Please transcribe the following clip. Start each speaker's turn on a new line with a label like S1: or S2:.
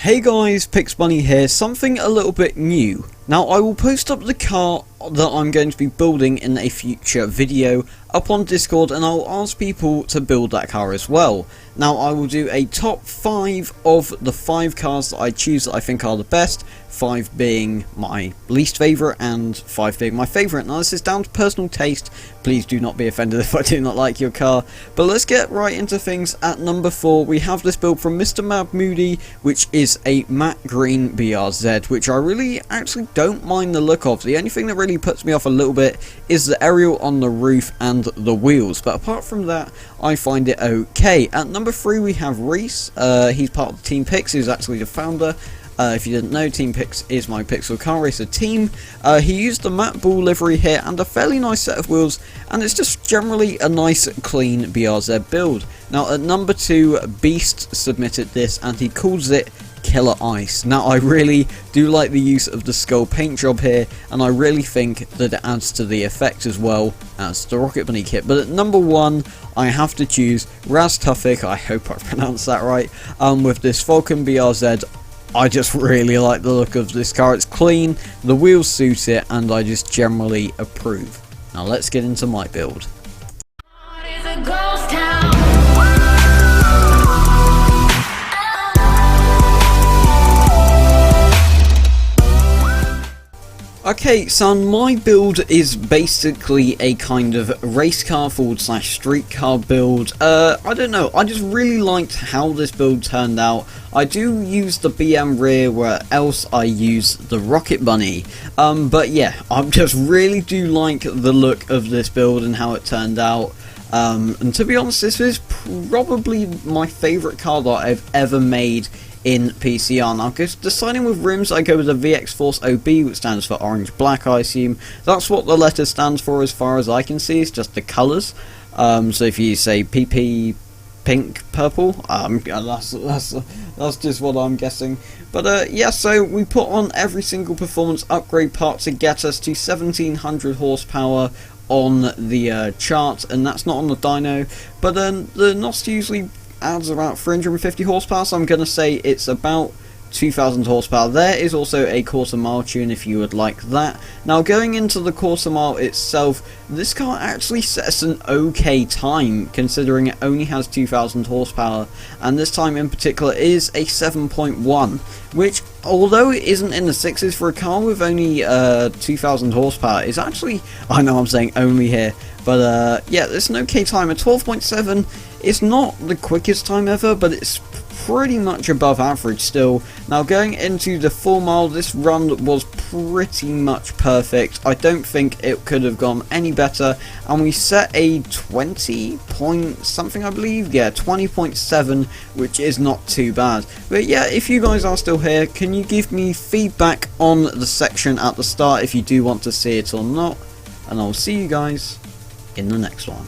S1: Hey guys, PixBunny here, something a little bit new. Now I will post up the car that I'm going to be building in a future video up on Discord, and I'll ask people to build that car as well. Now I will do a top 5 of the 5 cars that I choose that I think are the best, 5 being my least favourite and 5 being my favourite. Now this is down to personal taste, please do not be offended if I do not like your car. But let's get right into things. At number 4 we have this build from Mr. Mad Moody, which is a matte green BRZ, which I really actually don't mind the look of. The only thing that really puts me off a little bit is the aerial on the roof and the wheels, but apart from that I find it okay. At number 3 we have Reese. He's part of the Team Pix, who's actually the founder. If you didn't know, Team Pix is my Pixel car racer team. He used the matte ball livery here and a fairly nice set of wheels, and it's just generally a nice clean BRZ build. Now at number 2, Beast submitted this and he calls it Killer Ice. Now I really do like the use of the skull paint job here, and I really think that it adds to the effect as well as the Rocket Bunny kit. But at number 1 I have to choose Raz Tufik, I hope I pronounced that right, with this Falcon BRZ. I just really like the look of this car. It's clean, the wheels suit it, and I just generally approve. Now let's get into my build. Okay, so my build is basically a kind of race car / street car build. I don't know, I just really liked how this build turned out. I do use the BM rear, where else I use the Rocket Bunny. But yeah, I just really do like the look of this build and how it turned out. And to be honest, this is probably my favourite car that I've ever made in PCR. Now, deciding with rims, I go with the VX Force OB, which stands for orange black, I assume. That's what the letter stands for as far as I can see, it's just the colours. So if you say PP pink purple, that's just what I'm guessing. But yeah, so we put on every single performance upgrade part to get us to 1700 horsepower on the chart, and that's not on the dyno, but the NOS usually adds about 350 horsepower, so I'm going to say it's about 2000 horsepower. There is also a quarter mile tune if you would like that. Now going into the quarter mile itself, this car actually sets an okay time considering it only has 2000 horsepower, and this time in particular is a 7.1, which although it isn't in the 6s for a car with only 2000 horsepower is actually, I know I'm saying only here, but yeah, it's an okay time. A 12.7 is not the quickest time ever, but it's pretty much above average still. Now going into the 4 mile, this run was pretty much perfect. I don't think it could have gone any better, and we set a 20 point something, I believe, yeah, 20.7, which is not too bad. But yeah, if you guys are still here, can you give me feedback on the section at the start if you do want to see it or not, and I'll see you guys in the next one.